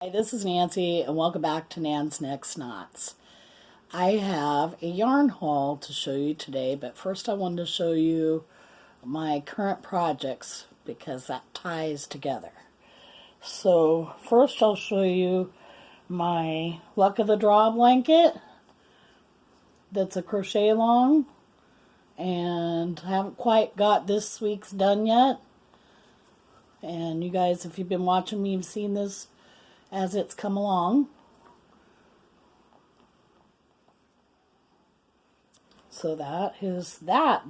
Hi, this is Nancy, and welcome back to Nan's Next Knots. I have a yarn haul to show you today, but first I wanted to show you my current projects because that ties together. So first I'll show you my Luck of the Draw blanket that's a crochet along, and I haven't quite got this week's done yet. And you guys, if you've been watching me, you've seen this as it's come along. So that is that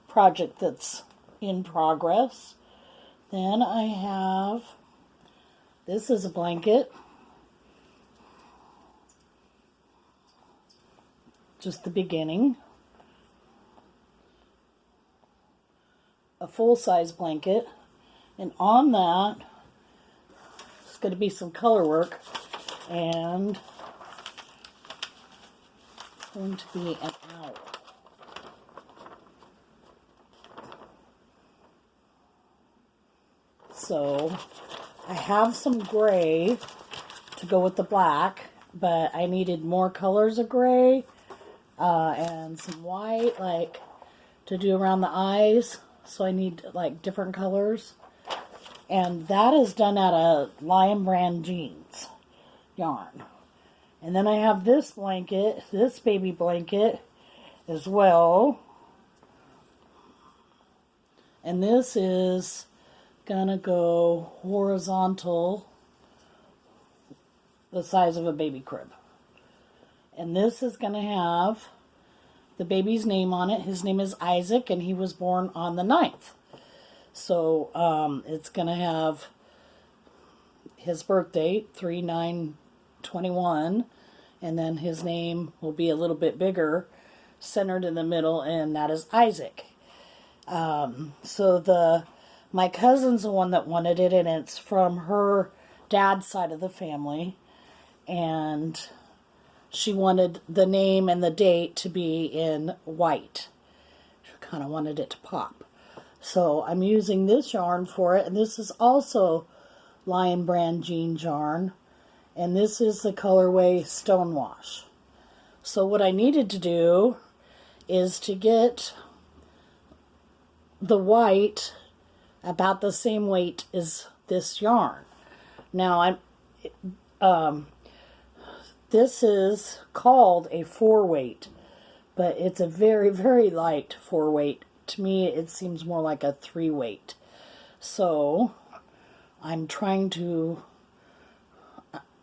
project that's in progress. Then I have, this is a blanket, just the beginning. A full-size blanket, and on that it's going to be some color work, and going to be an owl. So I have some gray to go with the black, but I needed more colors of gray and some white, like to do around the eyes. So I need like different colors, and that is done out of Lion Brand Jeans yarn. And then I have this blanket, this baby blanket as well, and this is gonna go horizontal, the size of a baby crib. And this is gonna have the baby's name on it. His name is Isaac, and he was born on the 9th. So it's gonna have his birth date, 3/9/21, and then his name will be a little bit bigger, centered in the middle, and that is Isaac. So my cousin's the one that wanted it, and it's from her dad's side of the family, and she wanted the name and the date to be in white. She kind of wanted it to pop. So I'm using this yarn for it, and this is also Lion Brand Jeans yarn, and this is the colorway Stonewash. So what I needed to do is to get the white about the same weight as this yarn. Now this is called a 4-weight, but it's a very, very light 4-weight. To me, it seems more like a 3-weight. So I'm trying to,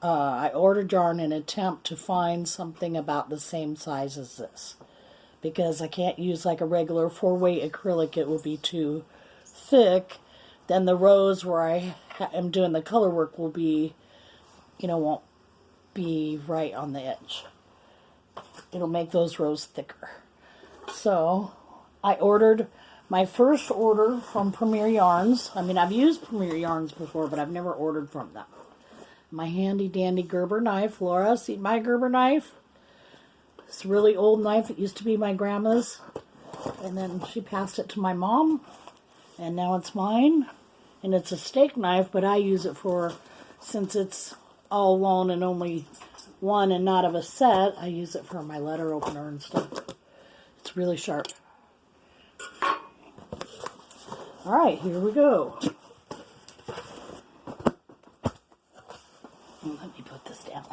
I ordered yarn in an attempt to find something about the same size as this, because I can't use like a regular 4-weight acrylic. It will be too thick. Then the rows where I am doing the color work will be, won't be right on the edge. It'll make those rows thicker. So I ordered my first order from Premier Yarns. I mean, I've used Premier Yarns before, but I've never ordered from them. My handy dandy Gerber knife. Laura, see my Gerber knife? It's a really old knife. It used to be my grandma's, and then she passed it to my mom, and now it's mine. And it's a steak knife, but I use it for, since it's all alone and only one and not of a set, I use it for my letter opener and stuff. It's really sharp. Alright, here we go. Let me put this down.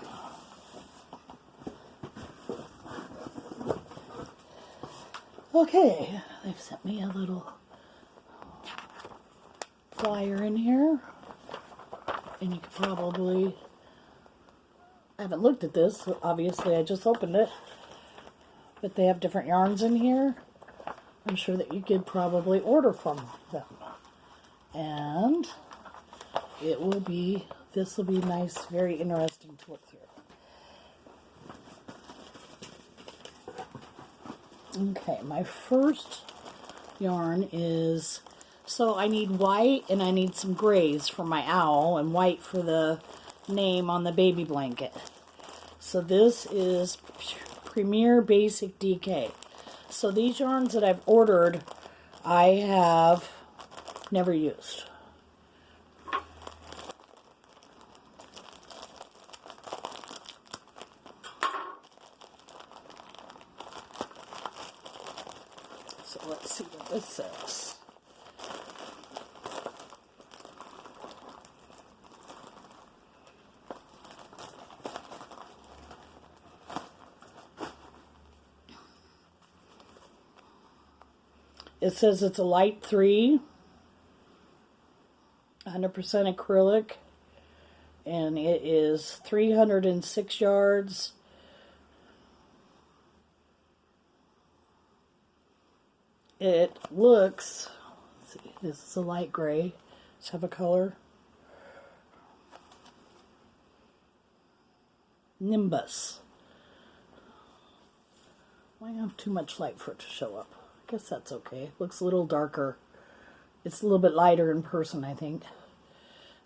Okay, they've sent me a little flyer in here, and you could probably, I haven't looked at this, obviously I just opened it, but they have different yarns in here. I'm sure that you could probably order from them, and it will be, this will be nice, very interesting to look through. Okay, my first yarn is, so I need white and I need some grays for my owl, and white for the name on the baby blanket. So this is Premier Basic DK. So these yarns that I've ordered, I have never used. So let's see what this says. It says it's a light 3, 100% acrylic, and it is 306 yards. It looks, let's see, this is a light gray. Let's have a color. Nimbus. Might have too much light for it to show up. I guess that's okay. Looks a little darker. It's a little bit lighter in person, I think.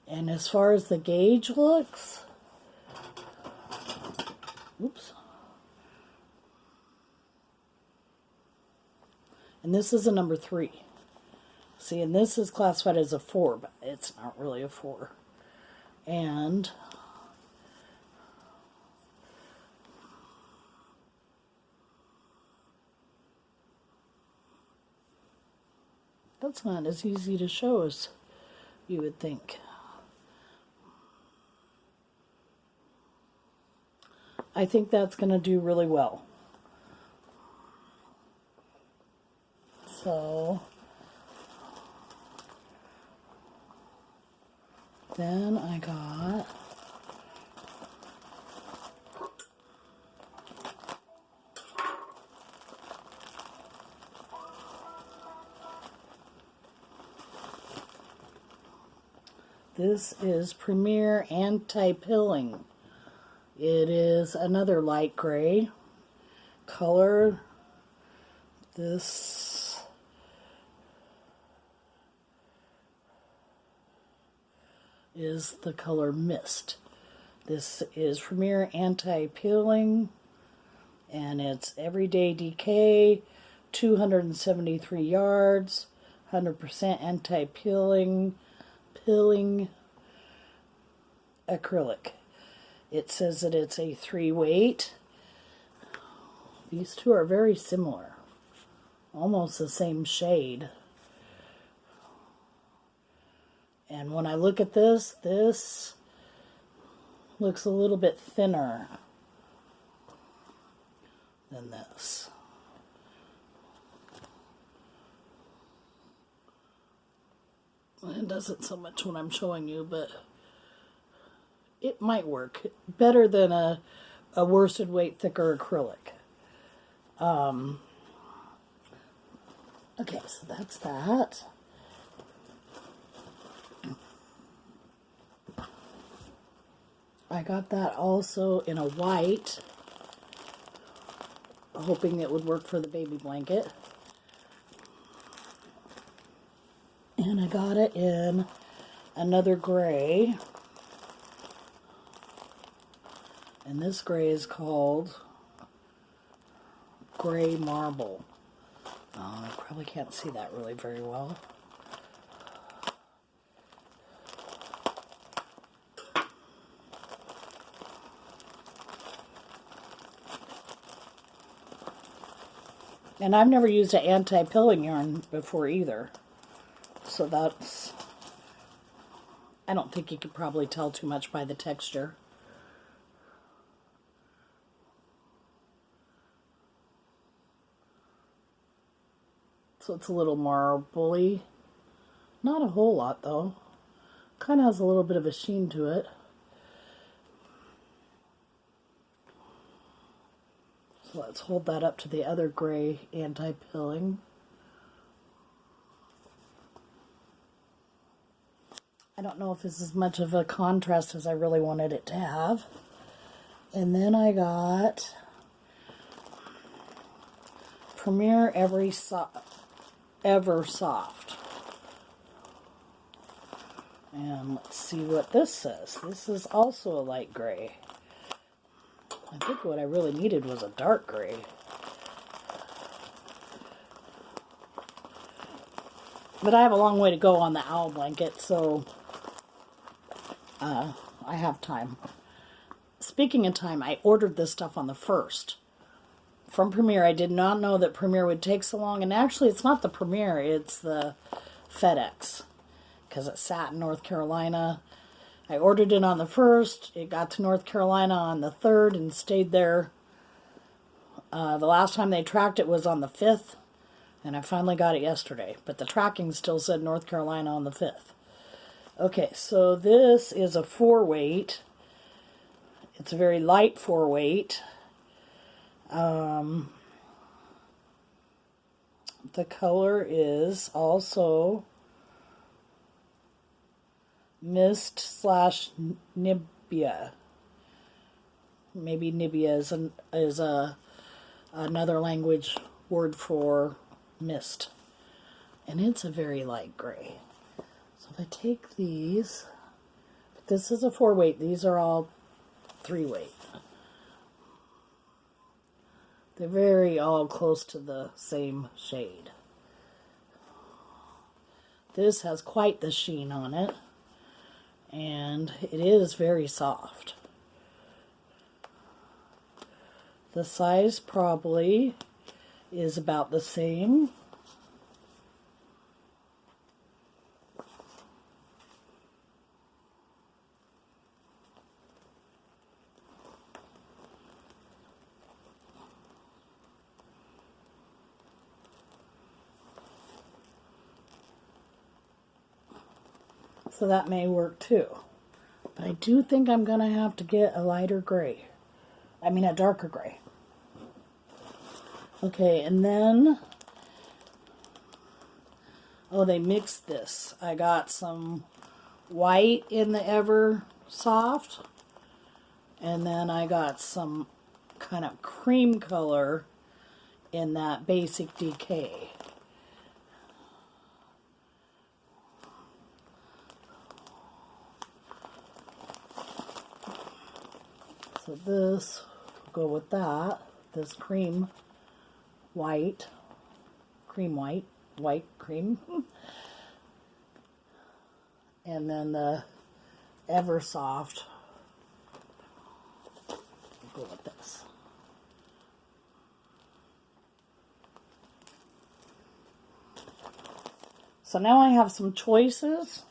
And as far as the gauge looks, oops. And this is a number 3. See, and this is classified as a 4, but it's not really a 4. And that's not as easy to show as you would think. I think that's going to do really well. So then I got this is Premier Anti-Pilling. It is another light gray color. This is the color Mist. This is Premier Anti-Peeling, and it's Everyday Decay, 273 yards, 100% anti-peeling, peeling acrylic. It says that it's a 3 weight. These two are very similar, almost the same shade. And when I look at this, this looks a little bit thinner than this. It doesn't so much when I'm showing you, but it might work better than a worsted weight thicker acrylic. Okay, so that's that. I got that also in a white, hoping it would work for the baby blanket. And I got it in another gray. And this gray is called Gray Marble. I probably can't see that really very well. And I've never used an anti-pilling yarn before either. So that's, I don't think you could probably tell too much by the texture. So it's a little marbly. Not a whole lot though. Kind of has a little bit of a sheen to it. So let's hold that up to the other gray anti-pilling. I don't know if this is much of a contrast as I really wanted it to have. And then I got Premier Ever Soft. And let's see what this says. This is also a light gray. I think what I really needed was a dark gray. But I have a long way to go on the owl blanket, so I have time. Speaking of time, I ordered this stuff on the 1st. from Premier. I did not know that Premier would take so long. And actually, it's not the Premier, it's the FedEx. Because it sat in North Carolina. I ordered it on the 1st. It got to North Carolina on the 3rd and stayed there. The last time they tracked it was on the 5th. And I finally got it yesterday. But the tracking still said North Carolina on the 5th. Okay, so this is a 4-weight. It's a very light 4-weight. The color is also Mist/Nibia. Maybe Nibia is another language word for mist. And it's a very light gray. So if I take these, this is a 4-weight. These are all 3-weight. They're very all close to the same shade. This has quite the sheen on it. And it is very soft. The size probably is about the same. So that may work too. But I do think I'm going to have to get a lighter gray. I mean a darker gray. Okay, and then, oh, they mixed this. I got some white in the Eversoft, and then I got some kind of cream color in that Basic DK. So this will go with that. This cream white, white cream. And then the Eversoft will go with this. So now I have some choices.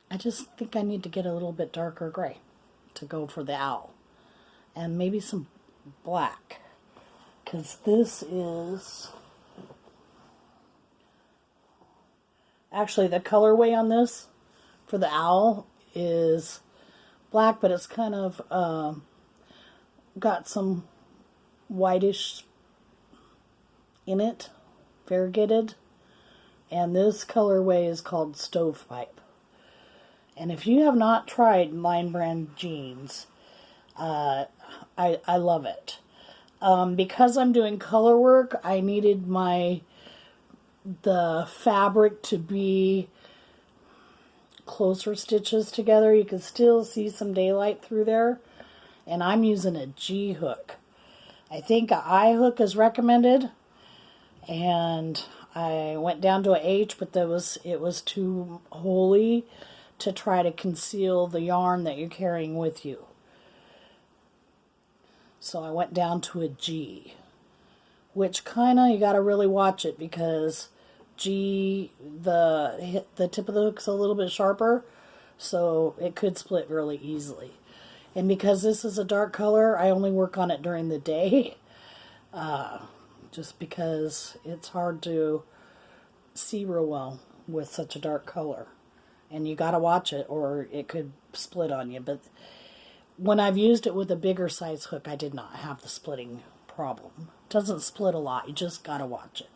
I just think I need to get a little bit darker gray to go for the owl. And maybe some black. Because this is... Actually, the colorway on this for the owl is black, but it's kind of got some whitish in it, variegated. And this colorway is called Stovepipe. And if you have not tried Lion Brand jeans, I love it. Because I'm doing color work, I needed the fabric to be closer stitches together. You can still see some daylight through there. And I'm using a G hook. I think an I hook is recommended. And I went down to an H, but it was too holey to try to conceal the yarn that you're carrying with you. So I went down to a G, which kind of, you got to really watch it because G, the tip of the hook's a little bit sharper, so it could split really easily. And because this is a dark color, I only work on it during the day, just because it's hard to see real well with such a dark color. And you got to watch it or it could split on you. But when I've used it with a bigger size hook, I did not have the splitting problem. It doesn't split a lot. You just got to watch it.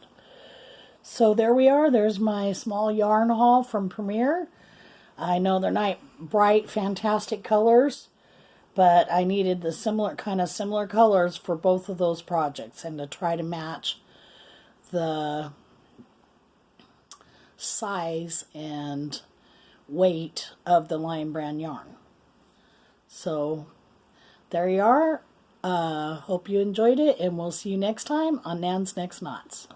So there we are. There's my small yarn haul from Premier. I know they're not bright, fantastic colors, but I needed the similar colors for both of those projects and to try to match the size and weight of the Lion Brand yarn. So there you are. Hope you enjoyed it, and we'll see you next time on Nan's Next Knots.